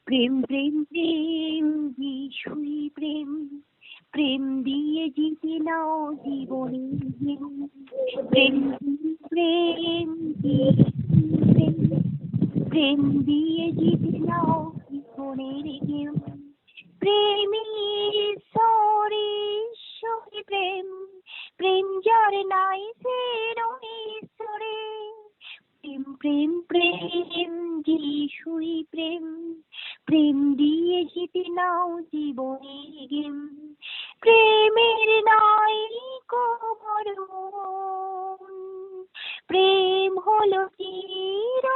প্রেম প্রেম প্রেম যিশুই প্রেম, প্রেম দিয়ে জিতে নাও জীবনের গেম। প্রেম প্রেম যিশুই প্রেম, প্রেম দিয়ে জিতে নাও জীবনের গেম। প্রেমের ঈশ্বরে ঈশ্বরে প্রেম, প্রেম যার নাই সে নয় ঈশ্বরে। প্রেম প্রেম প্রেম যিশুই প্রেম, প্রেম দিয়ে জিতে নাও জীবনের গেম। প্রেমের নাই কো মরণ, প্রেম হলো চিরমর।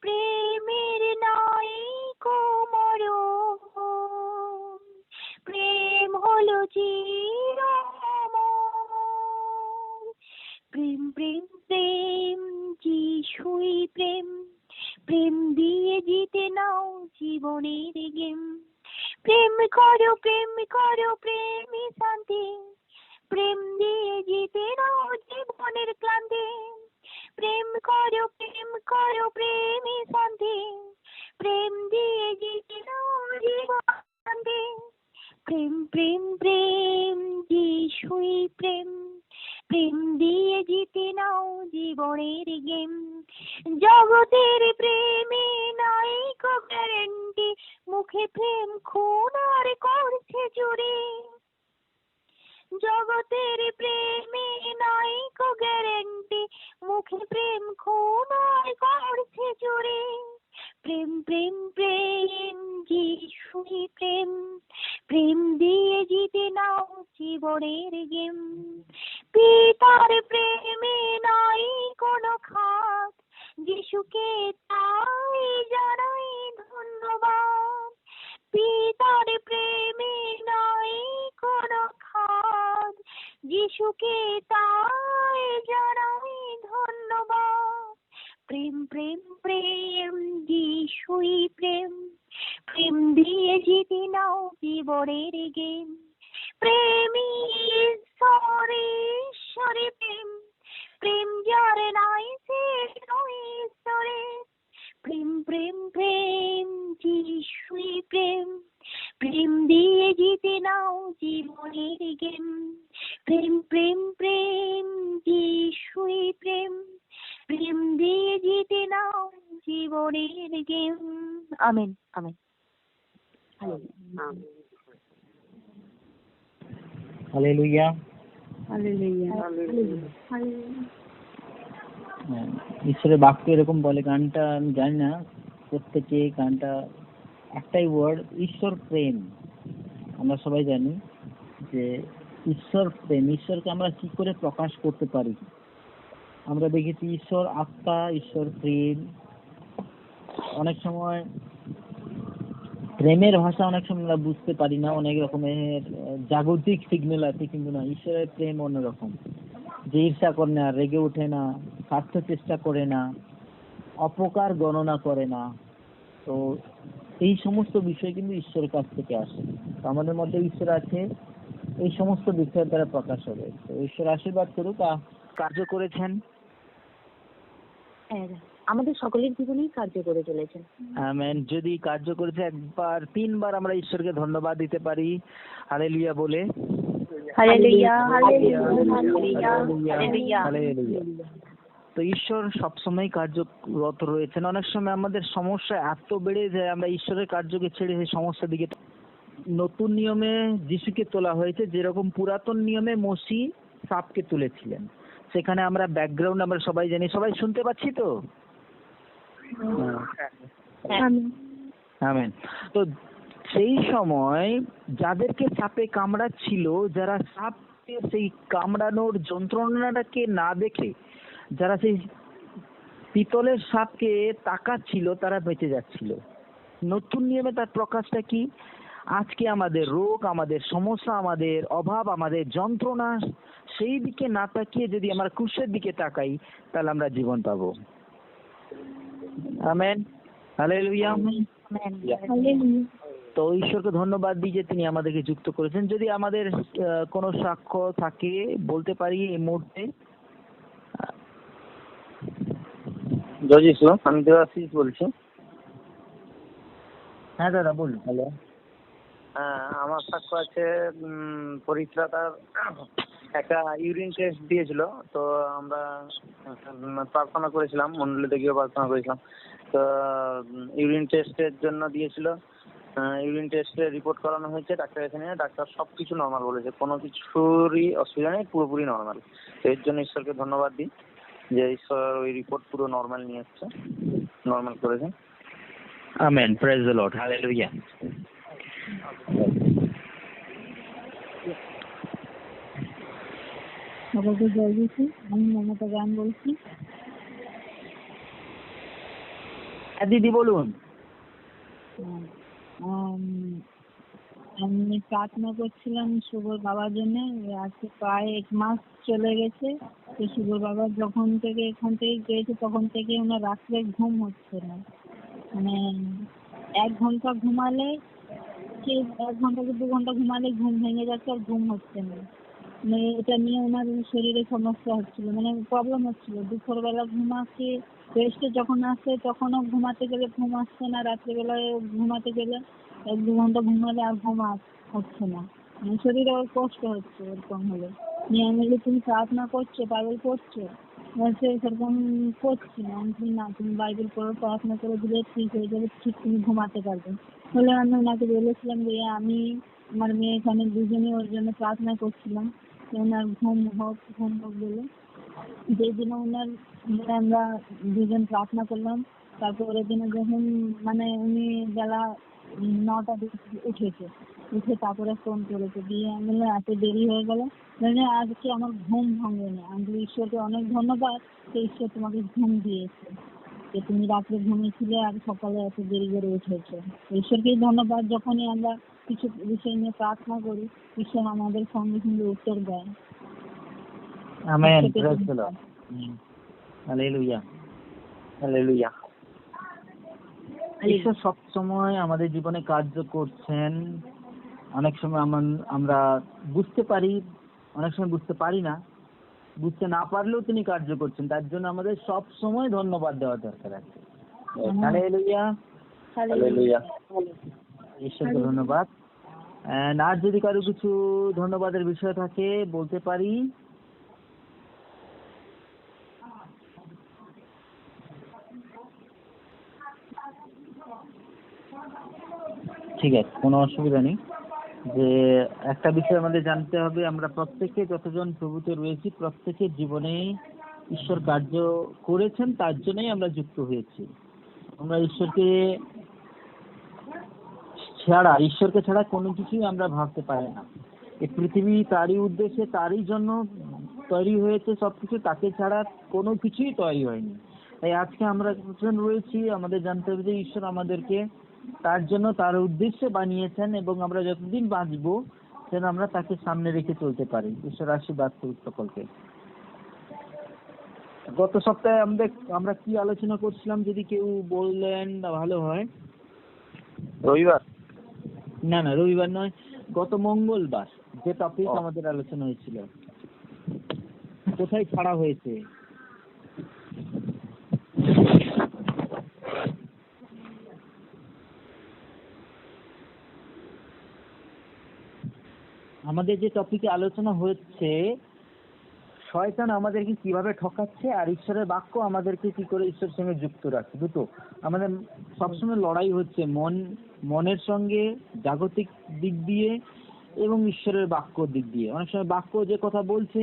প্রেমের নাই কো মরণ, প্রেম হলো চিরমর। প্রেম প্রেম প্রেম যিশুই প্রেম, প্রেম দিয়ে জিতে নাও জীবনের গেম। প্রেম করো প্রেমই শান্তি, প্রেম দিয়ে জিতে নাও জীবনের ক্লান্তি। প্রেম করো প্রেমই শান্তি, প্রেম দিয়ে জিতে নাও জীবনের ক্লান্তি। প্রেম প্রেম প্রেম যিশুই প্রেম, প্রেম দিয়ে জিতে নাও জীবনের গেম। জগতের প্রেমে নাই কো গ্যারেন্টি, মুখে প্রেম খুন আর করছে চুরি। জগতের প্রেমে নাই কো গ্যারেন্টি, মুখে প্রেম খুন আর করছে চুরি। প্রেম প্রেম প্রেম যিশুই প্রেম, প্রেম দিয়ে জিতে নাও জীবনের গেম। পিতার প্রেমে নাই কোনো খাত, যিশুকে তাই জানাই ধন্যবাদ। পিতার প্রেমে নাই কোনো খাত, যিশুকে তাই জানাই ধন্যবাদ। প্রেম প্রেম প্রেম যিশুই প্রেম, প্রেম দিয়ে জিতে নাও জীবনের গেম। প্রেমী ঈশ্বরে ঈশ্বরে প্রেম, প্রেম যার নাই সে নয় ঈশ্বরে। প্রেম প্রেম প্রেম যিশুই প্রেম, প্রেম দিয়ে জিতে নাও জীবনের গেম। প্রেম প্রেম প্রেম যিশুই প্রেম, প্রেম দিয়ে জিতে নাও জীবনের গেম। Amen amen. হালেলুয়া। ঈশ্বরের বাক্য এরকম বলে, গানটা আমি জানি না, প্রত্যেকে গানটা একটাই ওয়ার্ড, ঈশ্বর প্রেম। আমরা সবাই জানি যে ঈশ্বর প্রেম, ঈশ্বরকে আমরা কি করে প্রকাশ করতে পারি। আমরা দেখেছি ঈশ্বর আত্মা, ঈশ্বর প্রেম। অনেক সময় প্রেমের ভাষা অনেক সময় আমরা বুঝতে পারি না, অনেক রকমের জাগতিক সিগন্যাল আছে, কিন্তু না, ঈশ্বরের প্রেম অন্যরকম। যে ঈর্ষা করে না, রেগে ওঠে না, স্বার্থ চেষ্টা করে না, অপকার গণনা করে না। তো এই সমস্ত বিষয় কিন্তু ঈশ্বরের কাছ থেকে আসে। তো আমাদের মধ্যে ঈশ্বর আছে, এই সমস্ত বিষয়ের দ্বারা প্রকাশ হবে। তো ঈশ্বর আশীর্বাদ করুক। কার্য করেছেন, আমাদের সকলের জীবনেই কার্য করে চলেছেন। আমেন। যদি কার্য করেছে একবার, 3 বার আমরা ঈশ্বরকে ধন্যবাদ দিতে পারি হালেলুয়া বলে। Hallelujah hallelujah, hallelujah hallelujah hallelujah. তো ঈশ্বর সবসময় কার্যরত রয়েছেন। অনেক সময় আমাদের সমস্যা এত বেড়ে যায়, আমরা ঈশ্বরের কার্যকে ছেড়ে সেই সমস্যার দিকে। নতুন নিয়মে যিশুকে তোলা হয়েছে, যেরকম পুরাতন নিয়মে মসি সাপকে তুলেছিলেন। সেখানে আমরা ব্যাকগ্রাউন্ড আমরা সবাই জানি, সবাই শুনতে পাচ্ছি তো? আমেন। তো সেই সময় যাদেরকে সাপে কামড়াচ্ছিল, যারা সাপকে সেই কামড়ানোর যন্ত্রণাটাকে না দেখে, যারা সেই পিতলের সাপকে তাকাচ্ছিল, তারা বেঁচে যাচ্ছিল। নতুন নিয়মে তার প্রকাশটা কি? আজকে আমাদের রোগ, আমাদের সমস্যা, আমাদের অভাব, আমাদের যন্ত্রণা, সেই দিকে না তাকিয়ে যদি আমরা ক্রুশের দিকে তাকাই, তাহলে আমরা জীবন পাবো। Amen, hallelujah. তো ঈশ্বরকে ধন্যবাদ দিই যে তিনি আমাদেরকে যুক্ত করেছেন। যদি আমাদের কোনো সাক্ষ্য থাকে বলতে পারি এই মুহূর্তে। জয় যিশু, আমি দেবাশিস বলছি। হ্যাঁ দাদা বলুন। হ্যালো। হ্যাঁ, আমার সাক্ষ্য আছে, পরিত্রাতার একটা ইউরিন টেস্ট দিয়েছিল, তো আমরা প্রার্থনা করেছিলাম, মন্ডলীতে গিয়ে প্রার্থনা করেছিলাম। তো ইউরিন টেস্টের জন্য দিয়েছিল, ইউরিন টেস্টে রিপোর্ট করানো হয়েছে ডাক্তার এখানে, ডাক্তার সব কিছু নর্মাল বলেছে, কোনো কিছুরই অসুবিধা নেই, পুরোপুরি নর্মাল। এর জন্য ঈশ্বরকে ধন্যবাদ দিই যে ঈশ্বর ওই রিপোর্ট পুরো নর্মাল নিয়ে এসছে, নর্মাল করেছে। Amen, praise the lord, hallelujah. সবাইকে জয় যিশু। আমি মমতা গান বলছি। দিদি বলুন। আমি প্রার্থনা করছিলাম শুভর বাবার জন্য। আজকে প্রায় 1 মাস চলে গেছে। তো শুভর বাবা যখন থেকে এখান থেকে গিয়েছে তখন থেকে ওনার রাত্রে ঘুম হচ্ছে না। মানে 1 ঘন্টা ঘুমালে, সে 1 ঘন্টা কি 2 ঘন্টা ঘুমালে ঘুম ভেঙে যাচ্ছে, আর ঘুম হচ্ছে না। মানে এটা নিয়ে ওনার শরীরে সমস্যা হচ্ছিল, মানে প্রবলেম হচ্ছিল। দুপুরবেলা ঘুম আসছে, রেস্টে যখন আসছে তখনও ঘুমাতে গেলে ঘুম আসছে না, রাত্রেবেলায় ঘুমাতে গেলে 1-2 ঘন্টা ঘুমালে আর ঘুম হচ্ছে না, মানে শরীরে ওর কষ্ট হচ্ছে। এরকম হলে নিয়ে আমি বলি, তুমি প্রার্থনা করছো, বাইবেল পড়ছো? বলছে সেরকম করছি না। আমি বলি, না, তুমি বাইবেল পড়ো, প্রার্থনা করে দিলে ঠিক হয়ে যাবে, ঠিক তুমি ঘুমাতে পারবে। বলে আমি ওনাকে বলেছিলাম যে আমি, আমার মেয়ে, এখানে দুজনে ওর জন্য প্রার্থনা করছিলাম ওনার ঘুম হোক বলে। যেই দিনে ওনার আমরা দুজন প্রার্থনা করলাম, তারপরের দিনে যখন মানে উনি বেলা 9টার দিকে উঠে তারপরে ফোন করেছে, দিয়ে আমি বললাম এত দেরি হয়ে গেল। মানে আজকে আমার ঘুম ভাঙেনি। আমি বলি, ঈশ্বরকে অনেক ধন্যবাদ যে ঈশ্বর তোমাকে ঘুম দিয়েছে, যে তুমি রাত্রে ঘুমিয়েছিলে আর সকালে এত দেরি করে উঠেছো। ঈশ্বরকেই ধন্যবাদ। যখনই আমরা কিছু বিষয় নিয়ে প্রার্থনা করি, ঈশ্বর আমাদের সঙ্গে সঙ্গে উত্তর দেয়। Amen, praise the lord, hallelujah, hallelujah. ঈশ্বর সব সময় আমাদের জীবনে কার্য করছেন। অনেক সময় আমরা বুঝতে পারি, অনেক সময় বুঝতে পারি না, বুঝতে না পারলেও তিনি কার্য করছেন। তার জন্য আমাদের সব সময় ধন্যবাদ দেওয়া দরকার আছে। Hallelujah, hallelujah. ঈশ্বরকে ধন্যবাদ। আর যদি কারো কিছু ধন্যবাদের বিষয় থাকে বলতে পারি। ঠিক আছে, কোনো অসুবিধা নেই। যে একটা বিষয় আমাদের জানতে হবে, আমরা প্রত্যেকে যতজন প্রভুতে রয়েছি, প্রত্যেকের জীবনে ঈশ্বর কার্য করেছেন, তার জন্যই আমরা যুক্ত হয়েছি। আমরা ঈশ্বরকে ছাড়া কোনো কিছুই আমরা ভাবতে পারি না। এই পৃথিবী তারই উদ্দেশ্যে, তারই জন্য তৈরি হয়েছে, সবকিছু তাকে ছাড়া কোনো কিছুই তৈরি হয়নি। তাই আজকে আমরা যতজন রয়েছি, আমাদের জানতে হবে যে ঈশ্বর আমাদেরকে তার জন্য, তার উদ্দেশ্যে বানিয়েছেন, এবং আমরা যতদিন বাঁচবো যেন আমরা তাকে সামনে রেখে চলতে পারি। ঈশ্বর আশীর্বাদ করুক সকলকে। গত সপ্তাহে আমরা কি আলোচনা করছিলাম, যদি কেউ বললেন ভালো হয়। রবিবার? না, রবিবার নয়, গত মঙ্গলবার যে টপিক আমাদের আলোচনা হয়েছিল, কোথায় ছাড়া হয়েছে। আমাদের যে টপিকে আলোচনা হচ্ছে, শয়তান আমাদেরকে কিভাবে ঠকাচ্ছে, আর ঈশ্বরের বাক্য আমাদেরকে কি করে ঈশ্বরের সঙ্গে যুক্ত রাখছে। দুটো আমাদের সবসময় লড়াই হচ্ছে, মনের সঙ্গে, জাগতিক দিক দিয়ে, এবং ঈশ্বরের বাক্য দিক দিয়ে। অনেক সময় বাক্য যে কথা বলছে,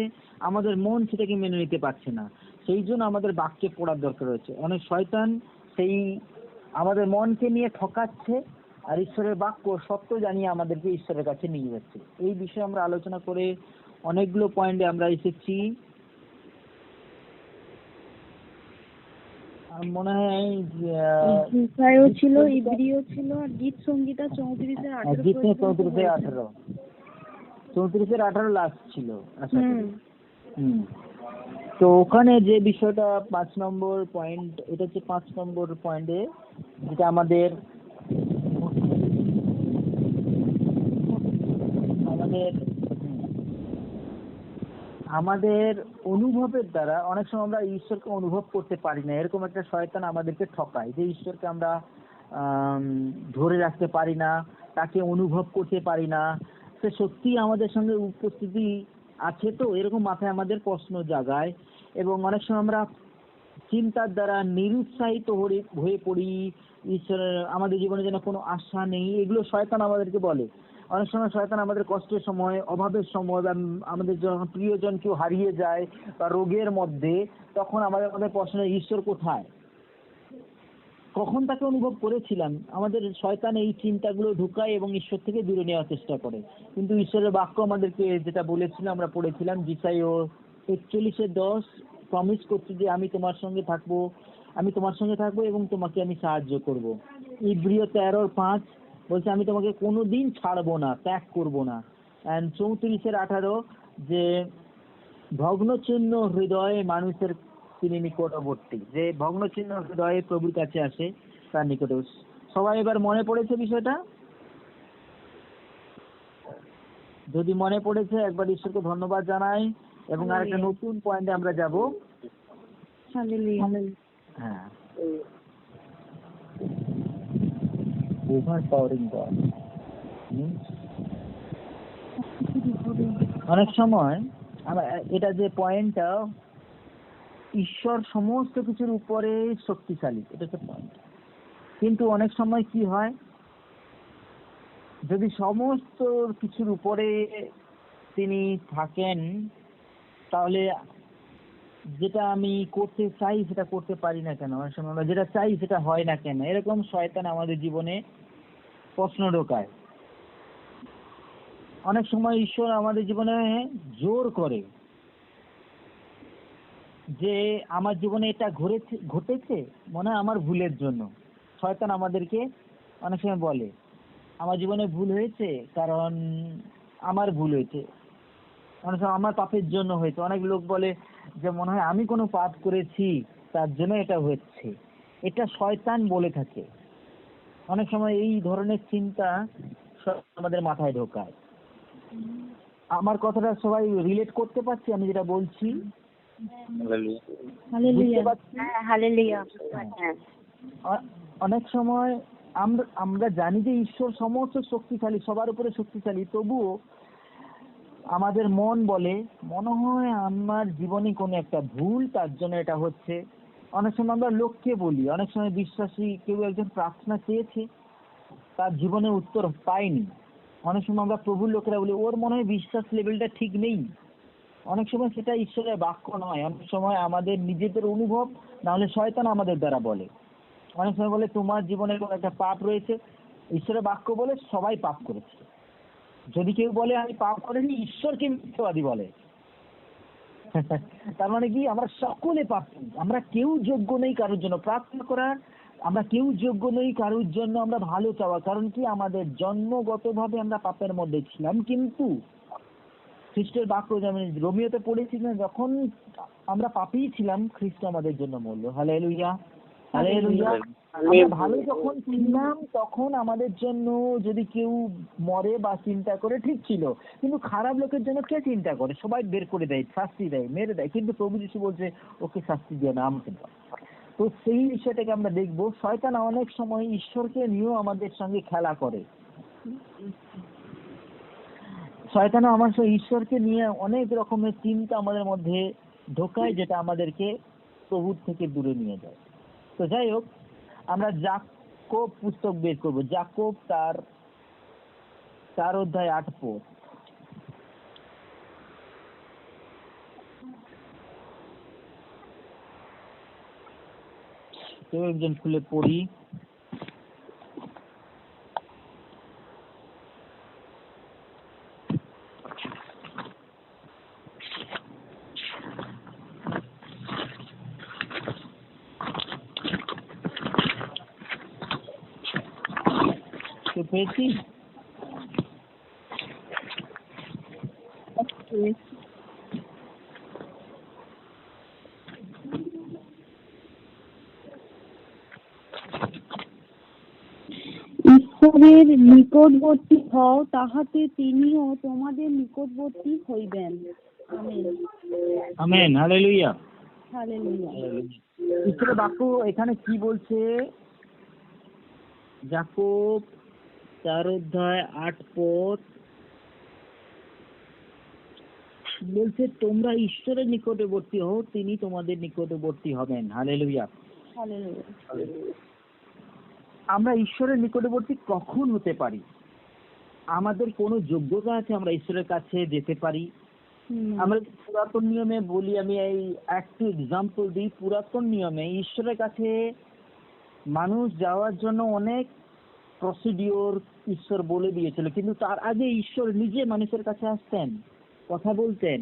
আমাদের মন সেটাকে মেনে নিতে পারছে না, সেই জন্য আমাদের বাক্যে পড়ার দরকার হচ্ছে। অনেক শয়তান সেই আমাদের মনকে নিয়ে ঠকাচ্ছে, আর ঈশ্বরের বাক্য সত্য জানিয়ে আমাদেরকে ঈশ্বরের কাছে নিয়ে যাচ্ছে। এই বিষয়ে আমরা আলোচনা করে অনেকগুলো পয়েন্টে আমরা এসেছি। মনে হয় ছিল, ইব্রিয় ছিল, আর গীত সংগীতা 34-18 লাস্ট ছিল। তো ওখানে যে বিষয়টা 5 নম্বর পয়েন্ট, এটা হচ্ছে 5 নম্বর পয়েন্টে, যেটা আমাদের আমাদের অনুভবের দ্বারা অনেক সময় আমরা ঈশ্বরকে অনুভব করতে পারি না, এরকম একটা শয়তান আমাদেরকে ঠকায় যে ঈশ্বরকে আমরা ধরে রাখতে পারি না, তাকে অনুভব করতে পারি না, সে সত্যি আমাদের সঙ্গে উপস্থিতি আছে তো, এরকম মাথায় আমাদের প্রশ্ন জাগায়। এবং অনেক সময় আমরা চিন্তার দ্বারা নিরুৎসাহিত হয়ে পড়ি, ঈশ্বরের আমাদের জীবনে যেন কোনো আশা নেই, এগুলো শয়তান আমাদেরকে বলে। অনেক সময় শয়তান আমাদের কষ্টের সময়, অভাবের সময়, বা আমাদের যখন প্রিয়জন কেউ হারিয়ে যায় বা রোগের মধ্যে, তখন আমাদের প্রশ্ন, ঈশ্বর কোথায়, কখন তাকে অনুভব করেছিলাম, আমাদের শয়তান এই চিন্তাগুলো ঢুকায় এবং ঈশ্বর থেকে দূরে নেওয়ার চেষ্টা করে। কিন্তু ঈশ্বরের বাক্য আমাদেরকে যেটা বলেছিল, আমরা পড়েছিলাম জিসাইও 41:10 প্রমিস করছে যে আমি তোমার সঙ্গে থাকবো এবং তোমাকে আমি সাহায্য করব। ইব্রিয় 13:5 বলছে আমি তোমাকে কোনোদিন ছাড়বো না, ত্যাগ করবো না। 34:18 যে ভগ্নচিহ্ন হৃদয়ে মানুষের তিনি নিকটবর্তী, যে ভগ্নচিহ্ন হৃদয়ে প্রভুর কাছে আসে তার নিকটে। সবাই এবার মনে পড়েছে বিষয়টা? যদি মনে পড়েছে একবার ঈশ্বরকে ধন্যবাদ জানাই এবং আরেকটা নতুন পয়েন্টে আমরা যাব। হ্যাঁ, ওভারপাওয়ারিং গড। অনেক সময় আমরা এটা যে পয়েন্টটা, ঈশ্বর সমস্ত কিছুর উপরে শক্তিশালী, এটা হচ্ছে পয়েন্ট। কিন্তু অনেক সময় কি হয়, যদি সমস্ত কিছুর উপরে তিনি থাকেন, তাহলে যেটা আমি করতে চাই সেটা করতে পারি না কেন, অনেক সময় আমরা যেটা চাই সেটা হয় না কেন, এরকম শয়তান আমাদের জীবনে প্রশ্ন ঢোকায়। অনেক সময় ঈশ্বর আমাদের জীবনে জোর করে যে আমার জীবনে এটা ঘটেছে মনে হয় আমার ভুলের জন্য। শয়তান আমাদেরকে অনেক সময় বলে আমার জীবনে ভুল হয়েছে, কারণ আমার ভুল হয়েছে, অনেক সময় আমার পাপের জন্য হয়েছে। অনেক লোক বলে যে মনে হয় আমি কোনো পাপ করেছি তার জন্য এটা হচ্ছে, এটা শয়তান বলে থাকে। অনেক সময় এই ধরনের চিন্তা আমাদের মাথায় ঢোকায়। আমার কথাটা সবাই রিলেট করতে পারছি আমি যেটা বলছি? অনেক সময় আমরা জানি যে ঈশ্বর সমস্ত শক্তিশালী, সবার উপরে শক্তিশালী, তবুও আমাদের মন বলে মনে হয় আমার জীবনে কোনো একটা ভুল, তার জন্য এটা হচ্ছে। অনেক সময় আমরা লোককে বলি, অনেক সময় বিশ্বাসী কেউ একজন প্রার্থনা চেয়েছে, তার জীবনে উত্তর পায়নি। অনেক সময় আমরা প্রভুর লোকেরা বলি ওর মনে হয় বিশ্বাস লেভেলটা ঠিক নেই। অনেক সময় সেটা ঈশ্বরের বাক্য নয়, অনেক সময় আমাদের নিজেদের অনুভব, না হলে শয়তান আমাদের দ্বারা বলে। অনেক সময় বলে তোমার জীবনে কোনো একটা পাপ রয়েছে, ঈশ্বরের বাক্য বলে সবাই পাপ করেছে। যদি কেউ বলে আমি পাপ করিনি, ঈশ্বরকে মিথ্যাবাদী বলে। তার মানে কি আমরা সকলে পাপী, আমরা কেউ যোগ্য নেই কারোর জন্য প্রার্থনা করার, আমরা কেউ যোগ্য নই কারোর জন্য আমরা ভালো চাওয়া। কারণ কি আমাদের জন্মগতভাবে আমরা পাপের মধ্যে ছিলাম, কিন্তু খ্রিস্টের বাক্য যেমন রোমিওতে পড়েছিলেন, যখন আমরা পাপী ছিলাম খ্রিস্ট আমাদের জন্য মরল। Hallelujah, hallelujah. আমরা ভালো যখন ছিলাম তখন আমাদের জন্য যদি কেউ মরে বা চিন্তা করে ঠিক ছিল, কিন্তু খারাপ লোকের জন্য কে চিন্তা করে? সবাই বের করে দেয়, শাস্তি দেয়, মেরে দেয়। কিন্তু প্রভু যিশু বলছে ওকে শাস্তি দিয়ে না, আমাকে দাও। তো সেই বিষয়টাকে আমরা দেখবো, শয়তান অনেক সময় ঈশ্বরকে নিয়েও আমাদের সঙ্গে খেলা করে। শয়তান আমার সঙ্গে ঈশ্বরকে নিয়ে অনেক রকমের চিন্তা আমাদের মধ্যে ঢোকায়, যেটা আমাদেরকে প্রভুর থেকে দূরে নিয়ে যায়। তো যাই হোক, আমরা যাকোব পুস্তক বের করবো। যাকোব তার 4:8 কেউ একজন খুলে পড়ি। পেয়েছি। ঈশ্বরের নিকটবর্তী হও, তাহাতে তিনিও তোমাদের নিকটবর্তী হইবেন। আমিন। Amen, hallelujah. হালেলুয়া। ঈশ্বরের বাক্য এখানে কি বলছে? যাকোব 4:8 বলছে, তোমরা ঈশ্বরের নিকটবর্তী হও, তিনি তোমাদের নিকটবর্তী হবেন। হালেলুয়া। হালেলুয়া। আমরা ঈশ্বরের নিকটবর্তী কখন হতে পারি? আমাদের কোনো যোগ্যতা আছে আমরা ঈশ্বরের কাছে যেতে পারি? আমরা পুরাতন নিয়মে বলি, আমি এই একটি এক্সাম্পল দিই। পুরাতন নিয়মে ঈশ্বরের কাছে মানুষ যাওয়ার জন্য অনেক প্রসিডিওর ঈশ্বর বলে দিয়েছিল, কিন্তু তার আগে ঈশ্বর নিজে মানুষের কাছে আসতেন, কথা বলতেন।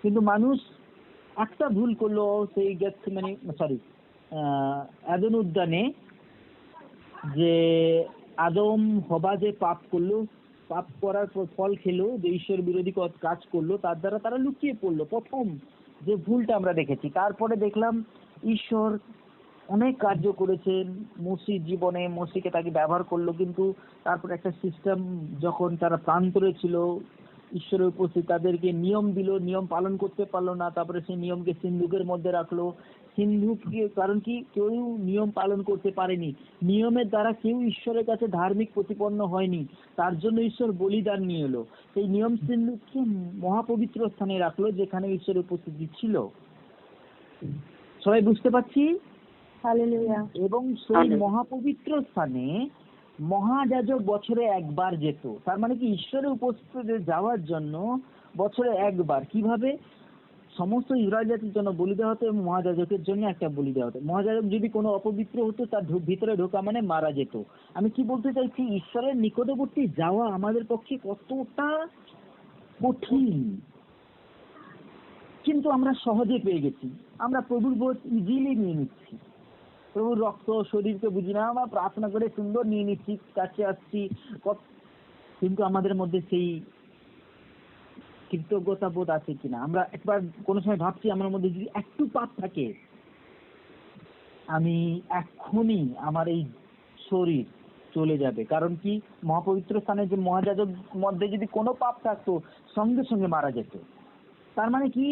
কিন্তু মানুষ একটা ভুল করলো, সেই আদম উদ্যানে, যে আদম হবা যে পাপ করলো, পাপ করার পর ফল খেলো, যে ঈশ্বর বিরোধী কাজ করলো, তার দ্বারা তারা লুকিয়ে পড়লো। প্রথম যে ভুলটা আমরা দেখেছি। তারপরে দেখলাম ঈশ্বর অনেক কার্য করেছেন মসির জীবনে, মসিকে তাকে ব্যবহার করলো, কিন্তু তারপরে একটা সিস্টেম, যখন তারা প্রান্তরে ছিল, ঈশ্বরের উপস্থিত তাদেরকে নিয়ম দিল, নিয়ম পালন করতে পারলো না। তারপরে সেই নিয়মকে সিন্ধুকের মধ্যে রাখলো। সিন্ধুকে, কারণ কি, কেউ নিয়ম পালন করতে পারেনি, নিয়মের দ্বারা কেউ ঈশ্বরের কাছে ধার্মিক প্রতিপন্ন হয়নি, তার জন্য ঈশ্বর বলিদান নিয়ে এলো। সেই নিয়ম সিন্ধুককে মহাপবিত্র স্থানে রাখলো, যেখানে ঈশ্বরের উপস্থিতি ছিল। সবাই বুঝতে পারছি? হালেলুয়া। এবং সেই মহাপবিত্র স্থানে মহাযাজক বছরে একবার যেত। তার মানে কি, ঈশ্বরের উপস্থিতিতে যাওয়ার জন্য বছরে একবার। কিভাবে? সমস্ত ইসরায়েল জাতির জন্য বলি দেওয়া হতো এবং মহাযাজকের জন্য একটা বলি দেওয়া হতো। মহাযাজক যদি কোনো অপবিত্র হতো, তার ভিতরে ঢোকা মানে মারা যেত। আমি কি বলতে চাইছি, ঈশ্বরের নিকটবর্তী যাওয়া আমাদের পক্ষে কতটা কঠিন, কিন্তু আমরা সহজে পেয়ে গেছি। আমরা প্রভুর বোধ ইজিলি নিয়ে নিচ্ছি। প্রভুর রক্ত শরীরকে বুঝি না, আমরা প্রার্থনা করে সুন্দর নিয়ে নিচ্ছি, কাছে আসছি, কিন্তু আমাদের মধ্যে সেই কৃতজ্ঞতা বোধ আছে কিনা? আমরা একবার কোনো সময় ভাবছি, আমার মধ্যে যদি একটু পাপ থাকে, আমি এক্ষুনি আমার এই শরীর চলে যাবে। কারণ কি, মহাপবিত্র স্থানে যে মহাযাজক মধ্যে যদি কোনো পাপ থাকতো, সঙ্গে সঙ্গে মারা যেত। তার মানে কি,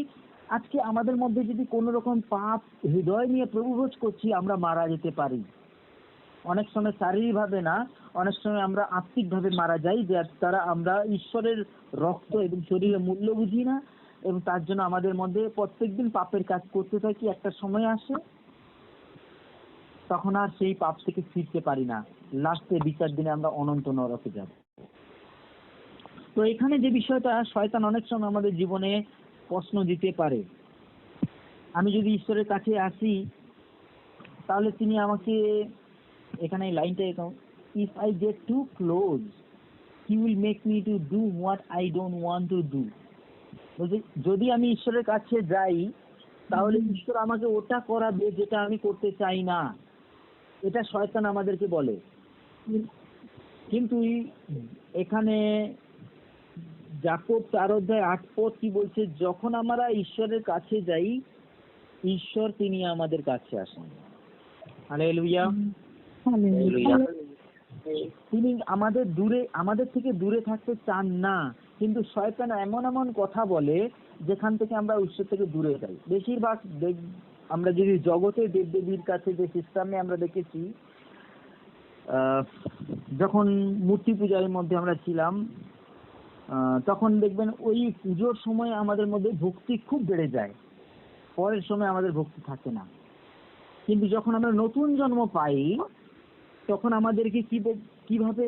আজকে আমাদের মধ্যে যদি কোনো রকম পাপ হৃদয় নিয়ে প্রভুভোজ করছি, আমরা মারা যেতে পারি। অনেক সময় শারীরিকভাবে না, অনেক সময় আমরা আত্মিকভাবে মারা যাই, যার দ্বারা আমরা ঈশ্বরের রক্ত এবং শরীরের মূল্য বুঝি না, এবং তার জন্য আমাদের মধ্যে প্রত্যেকদিন পাপের কাজ করতে থাকি। একটা সময় আসে, তখন আর সেই পাপ থেকে ফিরতে পারি না। লাস্টে বিচার দিনে আমরা অনন্ত নরকে যাব। তো এখানে যে বিষয়টা, শয়তান অনেক সময় আমাদের জীবনে প্রশ্ন দিতে পারে, আমি যদি ঈশ্বরের কাছে আসি, তাহলে তিনি আমাকে, এখানে লাইনটা এরকম, if I get to close he will make me to do what I don't want to do. বলছে, যদি আমি ঈশ্বরের কাছে যাই, তাহলে ঈশ্বর আমাকে ওটা করাবে যেটা আমি করতে চাই না। এটা শয়তান আমাদেরকে বলে। কিন্তু এখানে যাকোব 4:8 কি বলছে? যখন আমরা ঈশ্বরের কাছে যাই, ঈশ্বর তিনি আমাদের কাছে আসেন। হালেলুয়া। হালেলুয়া। তিনি আমাদের থেকে দূরে থাকতে চান না, কিন্তু শয়তান এমন এমন কথা বলে যেখান থেকে আমরা ঈশ্বর থেকে দূরে যাই। বেশিরভাগ আমরা যদি জগতের দেবদেবীর কাছে যে সিস্টেমে আমরা দেখেছি, যখন মূর্তি পূজার মধ্যে আমরা ছিলাম, তখন দেখবেন ওই পুজোর সময় আমাদের মধ্যে ভক্তি খুব বেড়ে যায়, পরের সময় আমাদের ভক্তি থাকে না। কিন্তু যখন আমরা নতুন জন্ম পাই, তখন আমাদেরকে কিভাবে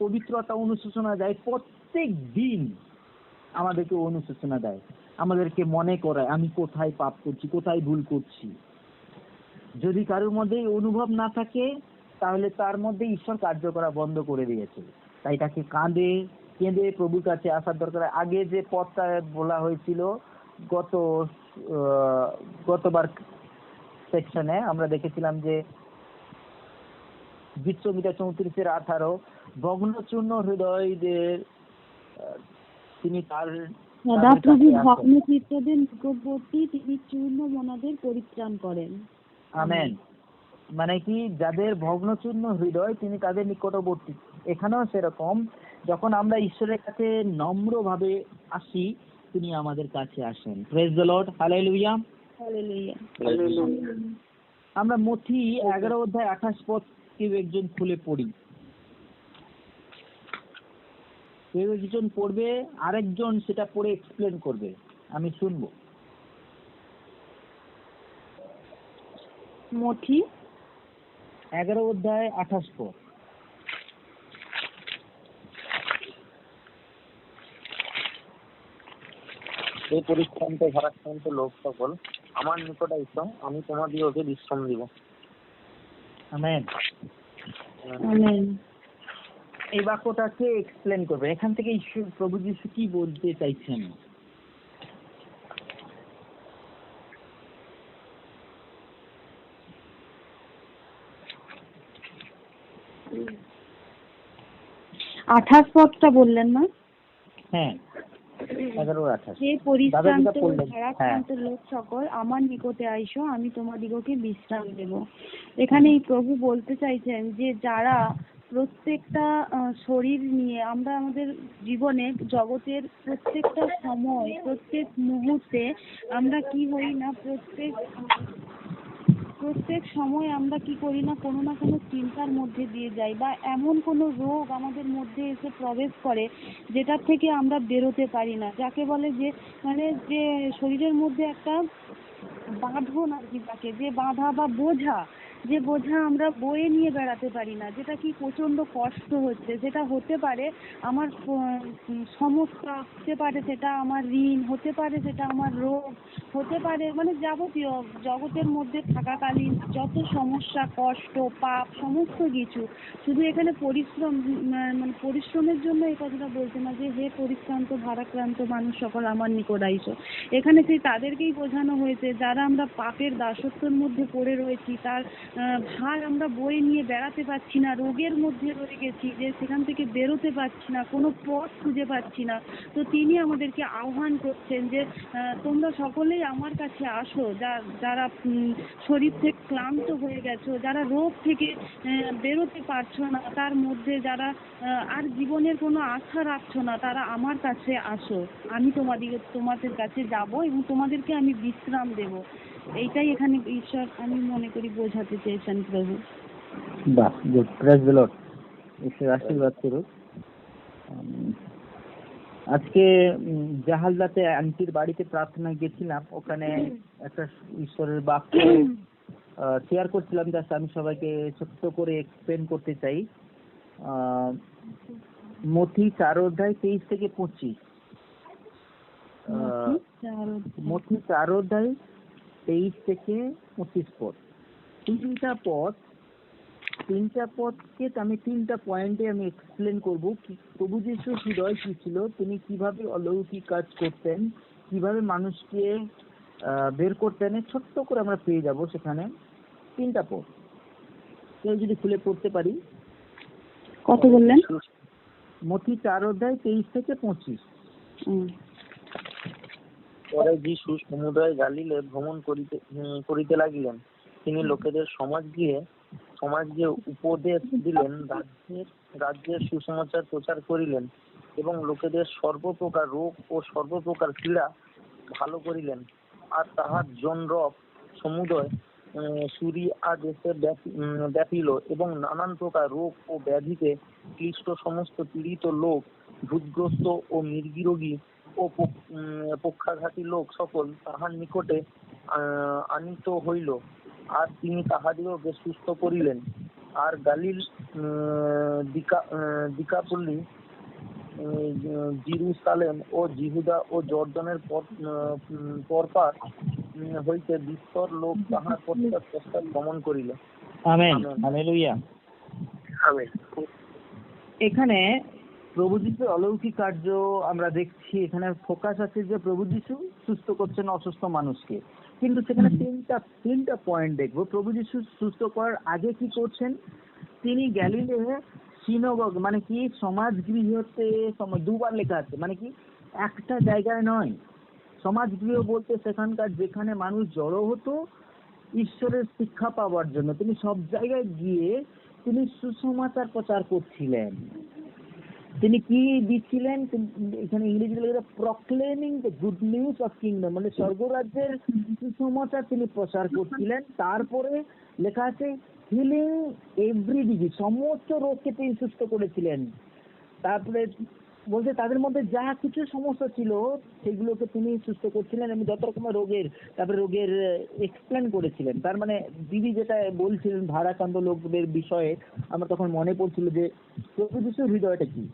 পবিত্রতা অনুশোচনা দেয়, প্রত্যেক দিন আমাদেরকে অনুশোচনা দেয়, আমাদেরকে মনে করায় আমি কোথায় পাপ করছি, কোথায় ভুল করছি। যদি কারোর মধ্যে অনুভব না থাকে, তাহলে তার মধ্যে ঈশ্বর কার্য করা বন্ধ করে দিয়েছে। তাই তাকে কেঁদে প্রভুর কাছে আসার দরকার। আগে যে পথটা বলা হয়েছিল গতবার সেকশনে আমরা দেখেছিলাম যে গীতসংহিতা 34:18, ভগ্নচূর্ণ হৃদয়দের তিনি তার সদাপ্রভু ভগ্নচিত্তদের নিকটবর্তী, তিনি চূর্ণ মনাদের পরিত্রাণ করেন। আমেন। মানে কি, যাদের ভগ্নচূর্ণ হৃদয় তিনি তাদের নিকটবর্তী। এখানেও সেরকম, যখন আমরা ঈশ্বরের কাছে নম্রভাবে আসি, তিনি আমাদের কাছে আসেন। Praise the lord, hallelujah. Hallelujah. আমরা মথি 11 অধ্যায় 28 পদ কেউ একজন খুলে পড়ি। কেউ একজন পড়বে, আরেকজন সেটা পড়ে এক্সপ্লেন করবে, আমি শুনবো। মথি 11 অধ্যায় 28 পদ। এই পরিশ্রান্ত ভারাক্রান্ত লোক সকল আমার নিকট আইসো, আমি তোমাদিগকে বিশ্রাম দিব। আমেন। আমেন। এই বাক্যটাকে এক্সপ্লেন করবে, এখান থেকে ঈশ্বর প্রভু যীশু কি বলতে চাইছেন। আঠাশ পদটা বললেন না? হ্যাঁ, 11:28। যে পরিশ্রান্ত পড়লেন। ভারাক্রান্ত লোক সকল আমার নিকটে আইসো, আমি তোমাদিগকে বিশ্রাম দেব। এখানে এই প্রভু বলতে চাইছেন যে যারা প্রত্যেকটা শরীর নিয়ে আমরা আমাদের জীবনে জগতের প্রত্যেকটা সময় প্রত্যেক মুহূর্তে আমরা কি হই না, প্রত্যেক সময় আমরা কি করি না, কোনো না কোনো চিন্তার মধ্যে দিয়ে যাই, বা এমন কোনো রোগ আমাদের মধ্যে এসে প্রবেশ করে যেটার থেকে আমরা বেরোতে পারি না, যাকে বলে যে মানে যে শরীরের মধ্যে একটা বাঁধন আর কি থাকে, যে বাঁধা বা বোঝা, যে বোঝা আমরা বয়ে নিয়ে বেড়াতে পারি না, যেটা কি প্রচন্ড কষ্ট হচ্ছে, যেটা হতে পারে আমার সমস্যা, হতে পারে সেটা আমার ঋণ, হতে পারে সেটা আমার রোগ, হতে পারে মানে যাবতীয় জগতের মধ্যে থাকাকালীন যত সমস্যা, কষ্ট, পাপ, সমস্ত কিছু। শুধু এখানে পরিশ্রম মানে পরিশ্রমের জন্য এই কথাটা বলছে না যে হে পরিশ্রান্ত ভারাক্রান্ত মানুষ সকল আমার নিকট আইসো। এখানে সেই তাদেরকেই বোঝানো হয়েছে যারা আমরা পাপের দাসত্বের মধ্যে পড়ে রয়েছি, তার ভার আমরা বয়ে নিয়ে বেড়াতে পারছি না, রোগের মধ্যে রয়ে গেছি, যে সেখান থেকে বেরোতে পারছি না, কোনো পথ খুঁজে পাচ্ছি না। তো তিনি আমাদেরকে আহ্বান করছেন যে তোমরা সকলেই আমার কাছে আসো, যারা শরীর থেকে ক্লান্ত হয়ে গেছো, যারা রোগ থেকে বেরোতে পারছো না, তার মধ্যে যারা আর জীবনের কোনো আশা রাখছো না, তারা আমার কাছে আসো, আমি তোমাদের কাছে যাব এবং তোমাদেরকে আমি বিশ্রাম দেব। এইটাই এখানে ঈশ্বর আমি মনে করি বোঝাতে চেয়েছেন প্রভু। বাহ, গুড, প্রেজ দ্য লর্ড। ঈশ্বর আশীর্বাদ করুক। আজকে জাহালদাতে আন্টির বাড়িতে প্রার্থনায় গেছিলাম, ওখানে একটা ঈশ্বরের বাক্য শেয়ার করছিলাম, জাস্ট আমি সবাইকে ছোট্ট করে এক্সপ্লেন করতে চাই। মথি 4 অধ্যায় 23 থেকে 25। মথি 4 অধ্যায় 23 থেকে 25 পদ। তিনটা পদকে আমি 3টা পয়েন্টে আমি এক্সপ্লেন করব। প্রভু যীশুর হৃদয় কি ছিল, তিনি কিভাবে অলৌকিক কাজ করতেন, কিভাবে মানুষকে বের করতেন, ছোট্ট করে আমরা পেয়ে যাব সেখানে 3টা পদ। কেউ যদি খুলে পড়তে পারি। কত বললেন? মথি 4 অধ্যায় 23 থেকে 25। পরে যীশু সমুদয় গালিলে ভ্রমণ করিতে লাগিলেন। তিনি লোকেদের সমাজ গিয়ে উপদেশ দিলেন, রাজ্যের সুসমাচার প্রচার করিলেন এবং লোকেদের সর্বপ্রকার রোগ ও সর্বপ্রকার পীড়া ভালো করিলেন। আর তাহার জনরব সমুদয় সুরিয়া দেশে ব্যাপিল এবং নানান প্রকার রোগ ও ব্যাধিতে ক্লিষ্ট সমস্ত পীড়িত লোক, ভূতগ্রস্ত ও মৃগীরোগী ও পক্ষাঘাতী লোক সকল তাহার নিকটে আনিত হইল। আর তিনি তাহাদিগকে সুস্থ করিলেন। আর গালিল, দিকাপল্লী, জেরুসালেম ও জিহুদা ও জর্দানের পরপার হইতে বিস্তর লোক তাহার পশ্চাৎ গমন করিল। Amen, hallelujah. আমেন। এখানে প্রভু যীশুর অলৌকিক কার্য আমরা দেখছি। এখানে ফোকাস আছে যে প্রভু যীশু সুস্থ করছেন অসুস্থ মানুষকে, কিন্তু সেখানে তিনটা পয়েন্ট দেখবো। প্রভু যীশু সুস্থ করার আগে কি করছেন, তিনি গ্যালিলে সিনাগগ মানে কি সমাজগৃহতে, 2বার লেখা আছে, মানে কি একটা জায়গায় নয়। সমাজগৃহ বলতে সেখানকার যেখানে মানুষ জড়ো হতো ঈশ্বরের শিক্ষা পাওয়ার জন্য, তিনি সব জায়গায় গিয়ে তিনি সুসমাচার প্রচার করছিলেন। তিনি কি দিচ্ছিলেন? এখানে ইংরেজিতে লেখা proclaiming the good news of kingdom, মানে স্বর্গরাজ্যের সুসমাচার তিনি প্রচার করছিলেন। তারপরে লেখা আছে হিলিং এভরি ডিজিজ, সমস্ত রোগকে তিনি সুস্থ করেছিলেন। তারপরে বলতে তাদের মধ্যে যা কিছু সমস্যা ছিল সেগুলোকে তিনি সুস্থ করছিলেন এবং যত রকমের রোগের তারপরে রোগের এক্সপ্লেন করেছিলেন। তার মানে দিদি যেটা বলছিলেন ভারাক্রান্ত লোকদের বিষয়ে, আমার তখন মনে পড়ছিল যে প্রভু যিশুর হৃদয়টা কি।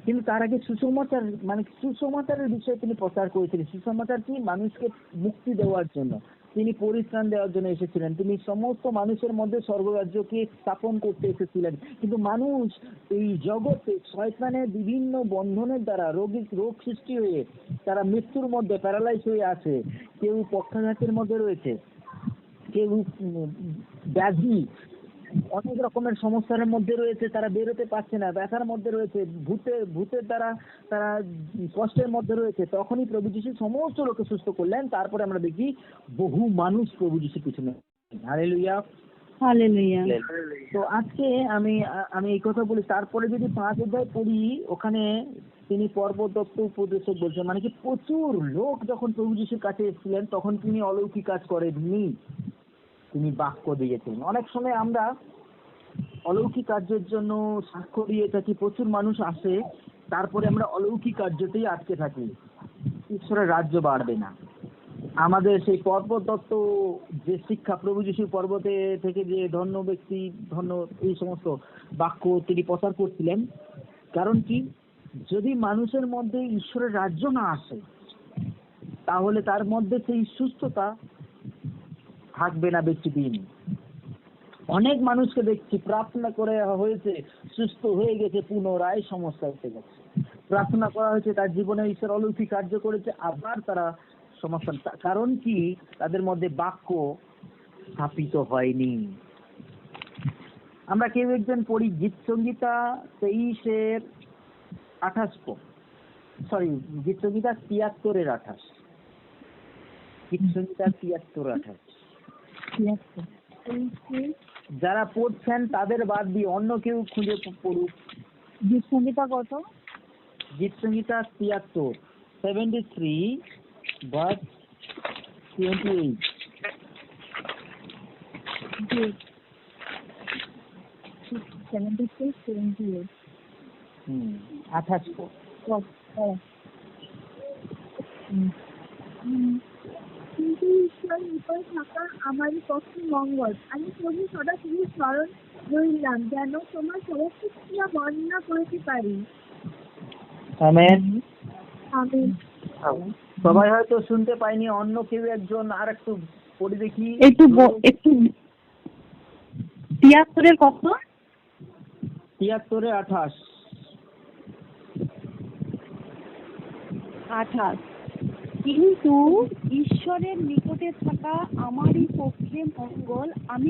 কিন্তু তার আগে সুসমাচার, মানে সুসমাচারের বিষয়ে তিনি প্রচার করেছিলেন। সুসমাচার কি? মানুষকে মুক্তি দেওয়ার জন্য, তিনি পরিত্রাণ দেওয়ার জন্য এসেছিলেন। তিনি সমস্ত মানুষের মধ্যে স্বর্গরাজ্যকে স্থাপন করতে এসেছিলেন। কিন্তু মানুষ এই জগতে শয়তানের বিভিন্ন বন্ধনের দ্বারা রোগ সৃষ্টি হয়ে তারা মৃত্যুর মধ্যে প্যারালাইজ হয়ে আছে। কেউ পক্ষাঘাতের মধ্যে রয়েছে, কেউ ব্যাধি, অনেক রকমের সমস্যার মধ্যে রয়েছে, তারা বেরোতে পারছে না, ব্যথার মধ্যে রয়েছে, ভূতের দ্বারা তারা কষ্টের মধ্যে রয়েছে। তখনই প্রভু যিশু সমস্ত লোককে সুস্থ করলেন। তারপরে আমরা দেখি বহু মানুষ প্রভু যিশুর পিছনে। Hallelujah, hallelujah. তো আজকে আমি এই কথা বলি। তারপরে যদি 5 অধ্যায় পড়ি, ওখানে তিনি পর্বতত্ব উপদেশক বলছেন, মানে কি প্রচুর লোক যখন প্রভু যিশুর কাছে এসেছিলেন তখন তিনি অলৌকিক কাজ করেননি, তিনি বাক্য দিয়েছেন। অনেক সময় আমরা অলৌকিক কার্যের জন্য সাক্ষ্য দিয়ে থাকি, প্রচুর মানুষ আসে, তারপরে আমরা অলৌকিক কার্যতেই আটকে থাকি, ঈশ্বরের রাজ্য বাড়বে না। আমাদের সেই পর্বতত্ব যে শিক্ষা, প্রভু যিশু পর্বতে থেকে যে ধন্য ব্যক্তি ধন্য, এই সমস্ত বাক্য তিনি প্রচার করছিলেন। কারণ কি? যদি মানুষের মধ্যে ঈশ্বরের রাজ্য না আসে তাহলে তার মধ্যে সেই সুস্থতা থাকবে না বেশি দিন। অনেক মানুষকে দেখছি প্রার্থনা করে হয়েছে, সুস্থ হয়ে গেছে, পুনরায় সমস্যা এসে গেছে। প্রার্থনা করা হয়েছে, তার জীবনে ঈশ্বর অলৌকিক কার্য করেছে, আবার তারা সমস্যা। কারণ কি? তাদের মধ্যে বাক্য স্থাপিত হয়নি। আমরা কেউ একজন পড়ি গীত সংহিতা 23:28, গীত সংহিতা 73:28, গীত সংহিতা 73:28। যারা পড়ছেন তাদের বাদ দিয়ে অন্য কেউ খুঁজে পড়ুক। গীত সংহিতা কত? গীত সংহিতা 73:28। 76-78। 28। কিন্তু ঈশ্বর নিকট থাকা আমারই পক্ষে মঙ্গল। আমি প্রভু সদাশিব স্মরণ রইলাম, যেন তোমার সমস্ত ক্রিয়া বর্ণনা করতে পারি। আমেন। আমেন। সবাই হয়তো শুনতে পাইনি, অন্য কেউ একজন আর একটু পড়ে দেখি। একটু 73 কত? 73:28। কিন্তু ঈশ্বরের নিকটে থাকা আমারই পক্ষে মঙ্গল। আমি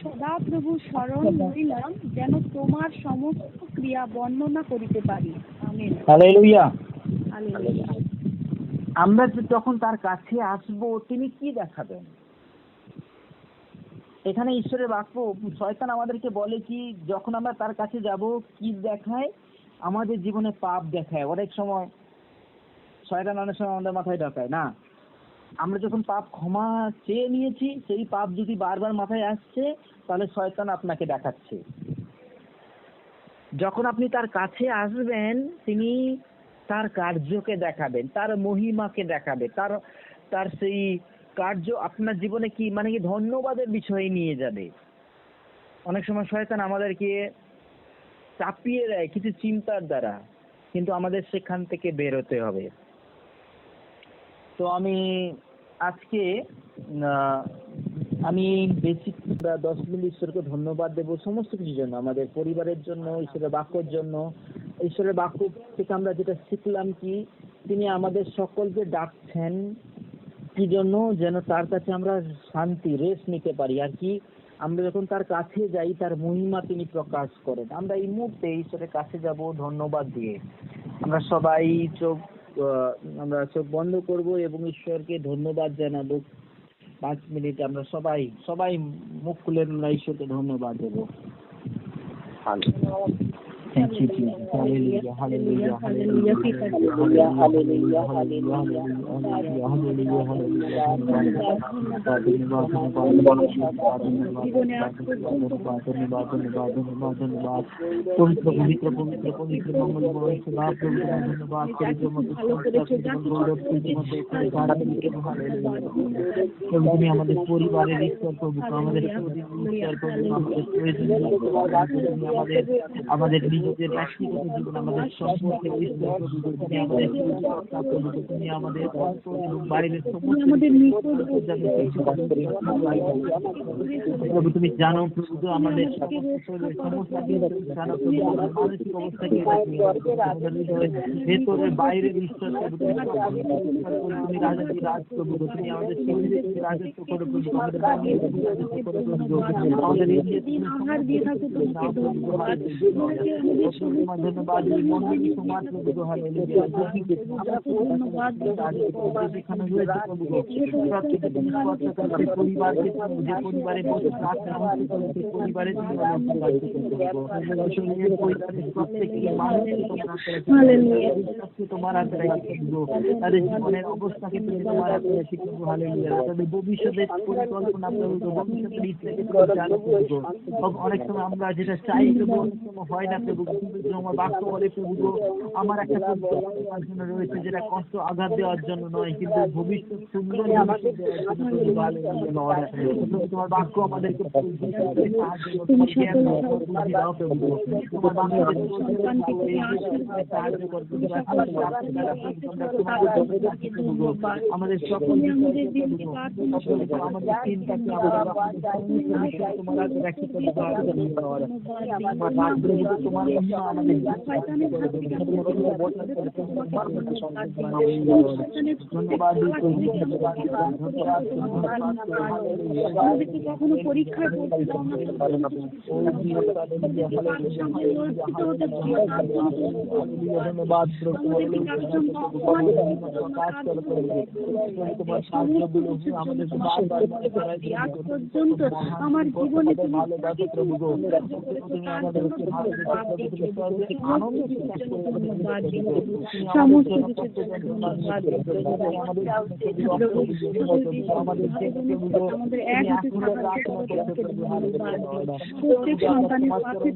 সদাপ্রভু স্মরণ রইলাম, যেন তোমার সমস্ত ক্রিয়া বর্ণনা করিতে পারি। আমেন। হালেলুয়া। হালেলুয়া। আমরা যখন তার কাছে আসব তিনি কি দেখাবেন? এখানে ঈশ্বরের বাক্য, শয়তান আমাদেরকে বলে কি, যখন আমরা তার কাছে যাব কি দেখায়? আমাদের জীবনে পাপ দেখায়। অনেক সময় শয়তান অনেক সময় আমাদের মাথায় ঢোকায় না, আমরা যখন পাপ ক্ষমা চেয়ে নিয়েছি সেই পাপ যদি বারবার মাথায় আসছে তাহলে শয়তান আপনাকে দেখাচ্ছে। যখন আপনি তার কাছে আসবেন তিনি তার কার্যকে দেখাবেন, তার মহিমাকে দেখাবে, তার সেই কার্য আপনার জীবনে কি, মানে কি ধন্যবাদের বিষয়ে নিয়ে যাবে। অনেক সময় শয়তান আমাদেরকে চাপিয়ে দেয় কিছু চিন্তার দ্বারা, কিন্তু আমাদের সেখান থেকে বেরোতে হবে। তো আমি আজকে বেসিক 10 মিনিট ঈশ্বরকে ধন্যবাদ দেব সমস্ত কিছুর জন্য, আমাদের পরিবারের জন্য, ঈশ্বরের বাক্যের জন্য। ঈশ্বরের বাক্য থেকে আমরা যেটা শিখলাম কি, তিনি আমাদের সকলকে ডাকছেন কি জন্য? যেন তার কাছে আমরা শান্তি, রেস্ট নিতে পারি। আর কি, আমরা যখন তার কাছে যাই তার মহিমা তিনি প্রকাশ করেন। আমরা এই মুহূর্তে ঈশ্বরের কাছে যাব ধন্যবাদ দিয়ে। আমরা সবাই চোখ বন্ধ করব এবং ঈশ্বরকে ধন্যবাদ জানাবো। 5 মিনিট আমরা সবাই মুখ খুলে আমরা ঈশ্বরকে ধন্যবাদ দেবো। Thank you, Jesus. Hallelujah, hallelujah, hallelujah, hallelujah, hallelujah, hallelujah, ধন্যবাদ। পবিত্র পবিত্র পবিত্র পবিত্র মঙ্গলময় খোদা, প্রভু তোমার ধন্যবাদ করি, প্রভু তুমি আমাদের পরিবারের ঈশ্বর, প্রভু আমাদের ঈশ্বর, প্রভু আমাদের প্রয়োজনীয়, আমাদের নিজেদের ব্যক্তিগত জীবন, আমাদের সম্পর্কের ঈশ্বর, প্রভু তুমি আমাদের প্রভু তুমি আমাদের অন্তর এবং বাইরের সমস্ত প্রভু তুমি জানো, প্রভু তো আমাদের সমস্ত জানো, প্রভু আমাদের মানসিক অবস্থা কি ভেতরের বাইরের ঈশ্বর, প্রভু তুমি রাজাতি রাজ, প্রভু তুমি আমাদের শরীরে তুমি রাজত্ব করো, প্রভু আমাদের রাজত্ব করো, প্রভু আমাদের ধন্যবাদ মন্দির সমাজ, প্রভু হালেলুয়া, যেখানে রয়েছে প্রভু প্রত্যেককে তুমি স্পর্শ করো, পরিবারকে যে পরিবারে বসে প্রার্থনা হচ্ছে সেই পরিবারে তুমি প্রত্যেকটি মানুষকে তোমার হাতে রাখি, তাদের জীবনের অবস্থাকে তুমি তোমার হাতে রাখি, প্রভু হালেলুয়া, তাদের ভবিষ্যতের পরিকল্পনা, প্রভু ভবিষ্যতের ইচ্ছাকে তুমি জানো, প্রভু অনেক সময় আমরা যেটা চাই প্রভু অনেক সময় হয় না, প্রভু কিন্তু আমার বাক্য বলে, প্রভু আমার একটা পরিকল্পনার জন্য রয়েছে, যেটা কষ্ট আঘাত দেওয়ার জন্য নয়, কিন্তু ভবিষ্যৎ সুন্দর তোমার বাক্য আমাদেরকে আমাদের সকল আমাদের চিন্তাকে কখনো পরীক্ষায় পর্যন্ত আমার জীবনে সমস্ত আমাদের এক প্রত্যেক সন্তানের পাশে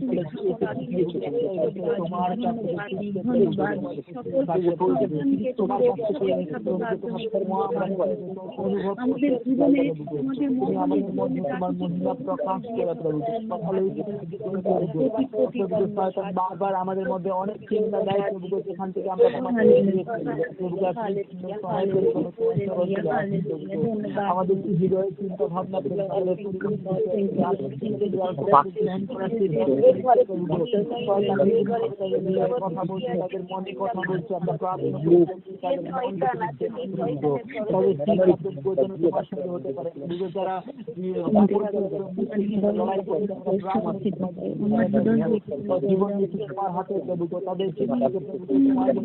তুমি আমাদের জীবনে প্রকাশ করে, বারবার আমাদের মধ্যে অনেক চিন্তা দেয়, প্রভু সেখান থেকে আমরা আমাদের হৃদয় চিন্তা ভাবনা কথা বলছে, তাদের মনে কথা বলছে, আমরা প্রার্থনা হতে পারে, যারা লড়াই করে জীবন হাতে তাদের ধন্যবাদ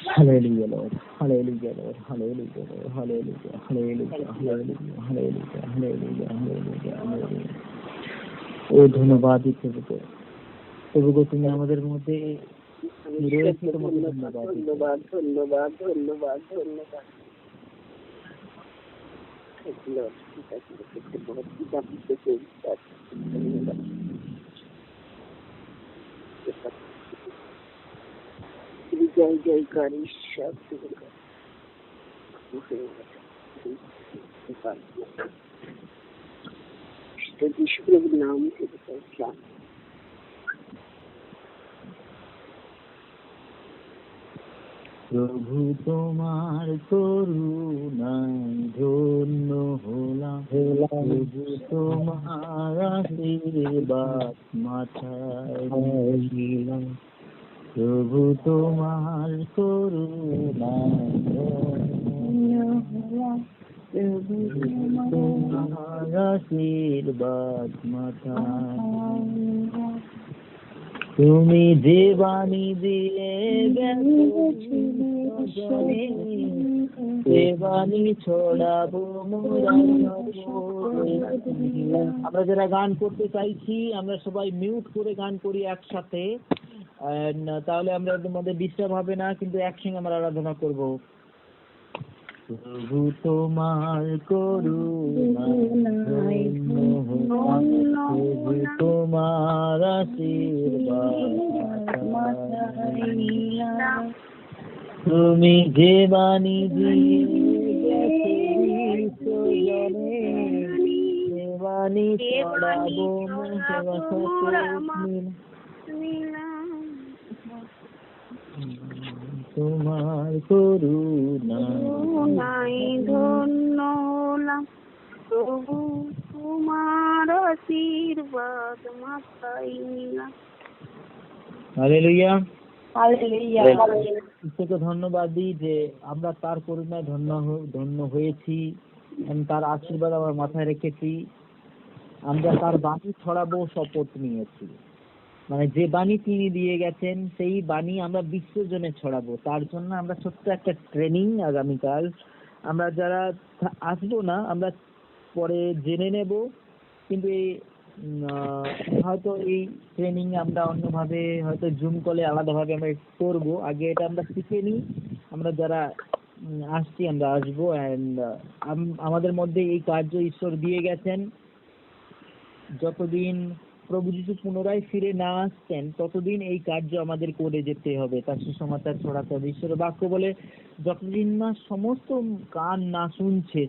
Hallelujah, Lord. Hallelujah, Lord. Hallelujah, Lord. Hallelujah, hallelujah, hallelujah, hallelujah, hallelujah, hallelujah, hallelujah. ও ধন্যবাদ প্রভু, তবু গো তুমি আমাদের মধ্যে রয়েছে, তোমাকে ধন্যবাদ। ধন্যবাদ ধন্যবাদ ধন্যবাদ ধন্যবাদ। জয় জয়কার ঈশ্বর। যিশু প্রভুর নাম থেকে চাইছিলাম। প্রভু তোমার করুণায় ধন্য হলাম, প্রভু তোমার আশীর্বাদ মাথায় নিলাম, প্রভু তোমার করুণায় ধন্য হলাম, প্রভু তোমার আশীর্বাদ মাথায় নিলাম। তুমি যে বাণী দিয়ে গেছিলে, সে বাণী ছড়াবো মোরা। আমরা যারা গান করতে চাইছি, আমরা সবাই মিউট করে গান করি একসাথে, তাহলে আমরা আমাদের ডিস্টার্ব হবে না, কিন্তু একসঙ্গে আমরা আরাধনা করব। প্রভু তোমার করুণায় প্রভু তোমার আশীর্বাদ, তুমি যে বাণী দিয়ে সে বাণী ছড়াবো তোমার করুণায় ধন্য হলাম, প্রভু তোমার আশীর্বাদ মাথায় নিলাম। হালেলুয়া। হালেলুয়া। ঈশ্বরকে ধন্যবাদ দিই যে আমরা তার করুণায় ধন্য হয়েছি, তার আশীর্বাদ আমার মাথায় রেখেছি। আমরা তার বাণী ছড়াবো শপথ নিয়েছি, মানে যে বাণী তিনি দিয়ে গেছেন সেই বাণী আমরা বিশ্বজনে ছড়াবো। তার জন্য আমরা ছোট্ট একটা ট্রেনিং আগামীকাল, আমরা যারা আসবো না আমরা পরে জেনে নেব, কিন্তু এই হয়তো এই ট্রেনিং আমরা অন্যভাবে হয়তো জুম কলে আলাদাভাবে আমরা করবো। আগে এটা আমরা শিখে নিই, আমরা যারা আসছি আমরা আসবো। অ্যান্ড আমাদের মধ্যে এই কার্য ঈশ্বর দিয়ে গেছেন। যতদিন প্রভু যিশু পুনরায় ফিরে না আসছেন ততদিন এই কার্য আমাদের করে যেতে হবে, তার সুসমাচার ছড়াতে হবে। ঈশ্বরের বাক্য বলে যতদিন না সমস্ত কান না শুনছে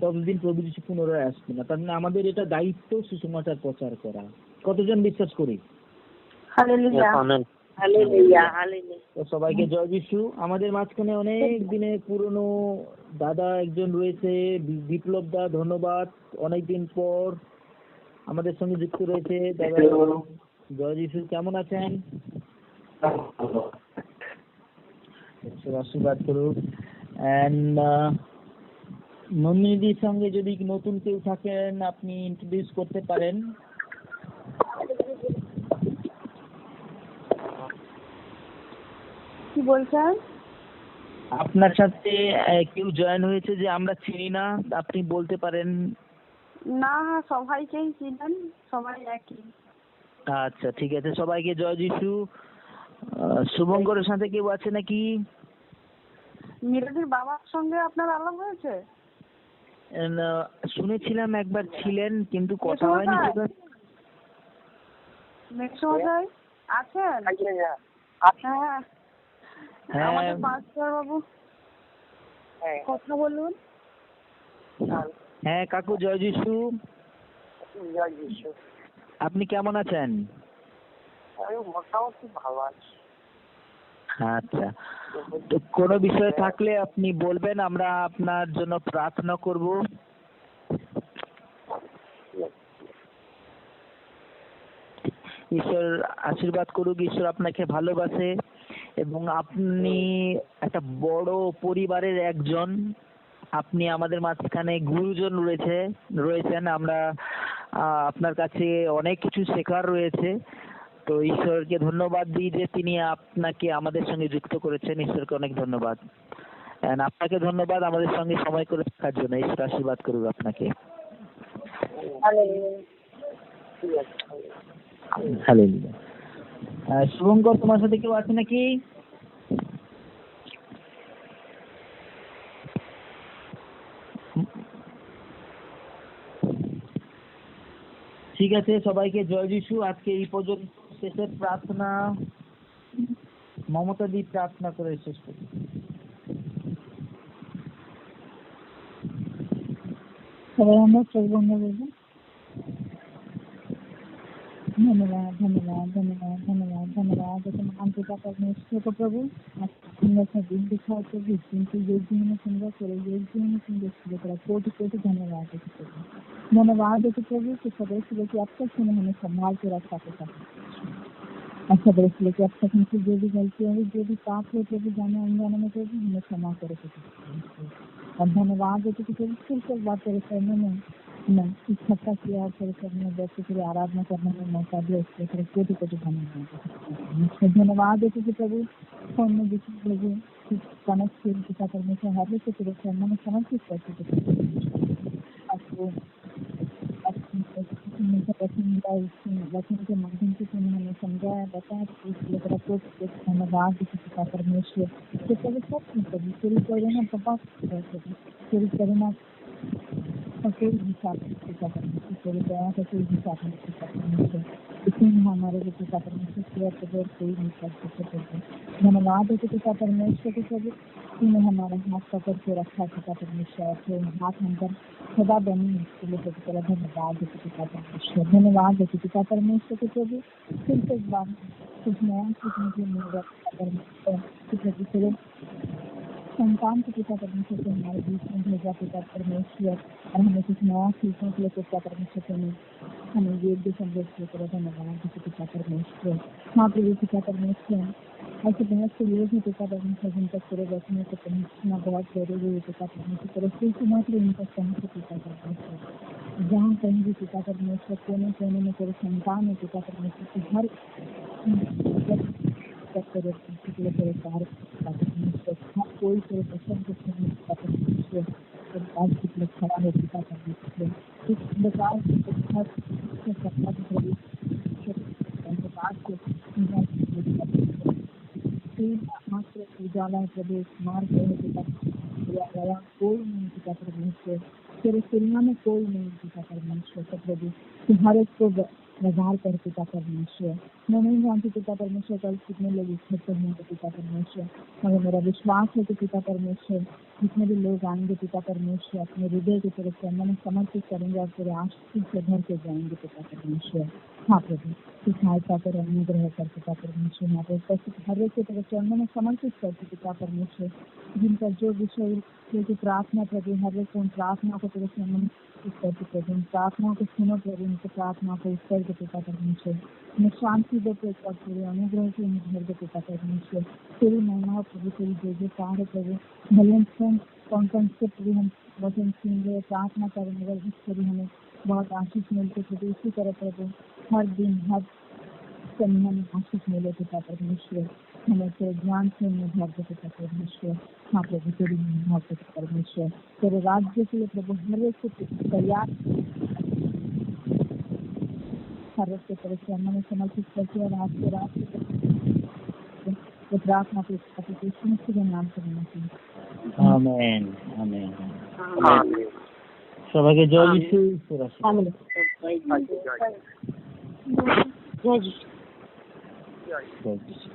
ততদিন প্রভু যিশু পুনরায় আসবে না। তার মানে আমাদের এটা দায়িত্ব সুসমাচার প্রচার করা। কতজন বিশ্বাস করি? তো সবাইকে জয় যিশু। আমাদের মাঝখানে অনেক দিনে পুরনো দাদা একজন রয়েছে, বিপ্লব দা, ধন্যবাদ। অনেকদিন পর আমাদের সঙ্গে যুক্ত রয়েছে দাদা। জয় যিশু, কেমন আছেন? আশীর্বাদ করুক। অ্যান্ড নন্দিনীদির সঙ্গে যদি নতুন কেউ থাকেন আপনি ইন্ট্রোডিউস করতে পারেন। কি বলছেন? আপনার সাথে কেউ জয়েন হয়েছে যে আমরা চিনি না, আপনি বলতে পারেন। না, সবাইকেই চিনেন, সবাই একই। আচ্ছা ঠিক আছে, সবাইকে জয় যিশু। শুভঙ্করের সাথে কেউ আছে নাকি? মিরাদির বাবার সঙ্গে আপনার আলাপ হয়েছে? শুনেছিলাম একবার ছিলেন, কিন্তু কথা হয়নি। মেঘসমশাই আছেন? হ্যাঁ, আমাদের পাঁচটার বাবু কথা বলুন। হ্যাঁ কাকু, জয় যিশু। জয় যিশু। আপনি কেমন আছেন? আমি মোটামুটি ভালো আছি। আচ্ছা, তো কোনো বিষয় থাকলে আপনি বলবেন, আমরা আপনার জন্য প্রার্থনা করব। ঈশ্বর আশীর্বাদ করুক, ঈশ্বর আপনাকে ভালোবাসে এবং আপনি একটা বড় পরিবারের একজন। আপনি আমাদের মাঝখানে গুরুজন রয়েছেন। আমরা আপনার কাছে অনেক কিছু শেখার রয়েছে। তো ঈশ্বরকে ধন্যবাদ দিই যে তিনি আপনাকে আমাদের সঙ্গে যুক্ত করেছেন। ঈশ্বরকে অনেক ধন্যবাদ। আপনাকে ধন্যবাদ আমাদের সঙ্গে সময় করে থাকার জন্য। ঈশ্বর আশীর্বাদ করুক আপনাকে। ঠিক আছে, ভালো। হালেলুয়া। শুভঙ্কর, তোমার সাথে কেউ আছে নাকি? ঠিক আছে, সবাইকে জয় যিশু। আজকে এই পর্যন্ত শেষের প্রার্থনা মমতা দি প্রার্থনা করে শেষ করি। সবাই আমরা চোখ বন্ধ করবো। धन्यवाद धन्यवाद धन्यवाद धन्यवाद धन्यवाद महान पिता परमेश्वर को प्रभु सुंदर सा दिन दिखाओ प्रभु, जिनकी योगी में सुंदर करे योगी में सुंदर सुंदर कोटि कोटि धन्यवाद देते प्रभु। धन्यवाद देते प्रभु कि सदैव लेके अब तक उन्होंने हमें संभाल के रखा पिता। अच्छा सदैव लेके अब तक हमसे जो भी गलतियाँ हुई, जो भी पाप हुए प्रभु, जाने अनजाने में प्रभु हमें क्षमा करे प्रभु। और धन्यवाद देते कि प्रभु फिर से बात करे करने में मैं इकट्ठा किया और फिर करने बैठे फिर आराधना करने में मौका दिया, इसलिए फिर कोटि कोटि धन्यवाद देते कि प्रभु फोन में जिस प्रभु कनेक्ट पिता परमेश्वर हर एक के चरणों में समर्पित करते आपको वचन के माध्यम से उन्होंने समझाया बताया, इसलिए धन्यवाद देते पिता परमेश्वर। तो प्रभु सब प्रभु पूरी करुणा बहुत पूरी करुणा कोई हिसाब पिता परमेश्वर, कोई दया का कोई हिसाब नहीं पिता परमेश्वर। इसमें हमारे जो पिता परमेश्वर सेवा प्रभु कोई नहीं कर सकते। धन्यवाद देते पिता परमेश्वर के प्रभु, तुमने हमारा हाथ पकड़ के रखा पिता परमेश्वर, फिर हाथ हम पर सदा बनी इसके लिए प्रभु तेरा धन्यवाद देते पिता परमेश्वर। धन्यवाद देते पिता परमेश्वर के प्रभु, फिर से एक बार कुछ नया सीखने के लिए मेरा प्रभु संतान के पिता परमेश्वर से हमारे बीच में भेजा पिता परमेश्वर, और हमें कुछ नया सीखने के लिए पिता परमेश्वर से हमें योग्य संदेश देकर धन्यवाद देते पिता परमेश्वर। हाँ प्रभु पिता परमेश्वर, ऐसे बहुत से लोग हैं पिता परमेश्वर जिन तक तेरे वचनों को पहुँचना बहुत जरूरी है पिता परमेश्वर। तेरे सिर्फ मात्र इन तक पहुँचे पिता परमेश्वर, जहाँ कहीं भी पिता परमेश्वर कोने कोने में तेरे संतान है पिता परमेश्वर की हर तेरे कार्य कोई तेरे पसंद के पिता परमेश्वर आज की खड़ा है पिता परमेश्वर। इस प्रकार मात्र उजाला प्रदेश मार्ग है पिता गया कोई नहीं पिता परमेश्वर, तेरे तुलना में कोई नहीं पिता परमेश्वर। प्रभु हर एक को व्यवहार कर पिता परमेश्वर। मैं नहीं जानती पिता परमेश्वर कल कितने लोग इकट्ठे होंगे पिता परमेश्वर, मगर मेरा विश्वास है कि पिता परमेश्वर जितने भी लोग आएंगे पिता परमेश्वर अपने हृदय के तेरे चरणों में समर्पित करेंगे और तेरे आशीष से भर के जाएंगे पिता परमेश्वर। हाँ प्रभु की सहायता कर अनुग्रह कर पिता परमेश्वर। यहाँ पर उपस्थित हर एक के तेरे चरणों में समर्पित करते पिता परमेश्वर, जिनका जो विषय की प्रार्थना प्रभु हर एक उन प्रार्थना को तेरे चरणों में करते प्रभु, उन प्रार्थनाओं को सुनो प्रभु, उनकी प्रार्थना को उत्तर के पिता परमेश्वर। मैं शांति देते तेरे अनुग्रह से घर के पिता परमेश्वर। तेरी महिमा प्रभु तेरी जो कार्य प्रभु भले कॉन्फ्रेंस से प्रभु हम वचन सुन रहे प्रार्थना करेंगे जिससे भी हमें बहुत आशीष मिलते प्रभु, इसी तरह प्रभु हर दिन हर समय हमें आशीष मिले पिता परमेश्वर। हमें तेरे ज्ञान से निर्भर के पिता परमेश्वर। हाँ प्रभु तेरी निर्भर के पिता परमेश्वर, तेरे राज्य के लिए प्रभु हर एक को तैयार हर एक के तेरे चरणों में समर्पित करके और आज के रात प्रार्थना के नाम से होना चाहिए। आमेन आमेन आमेन। সবাইকে জয় যিশু। জয় যিশু। জয় যিশু।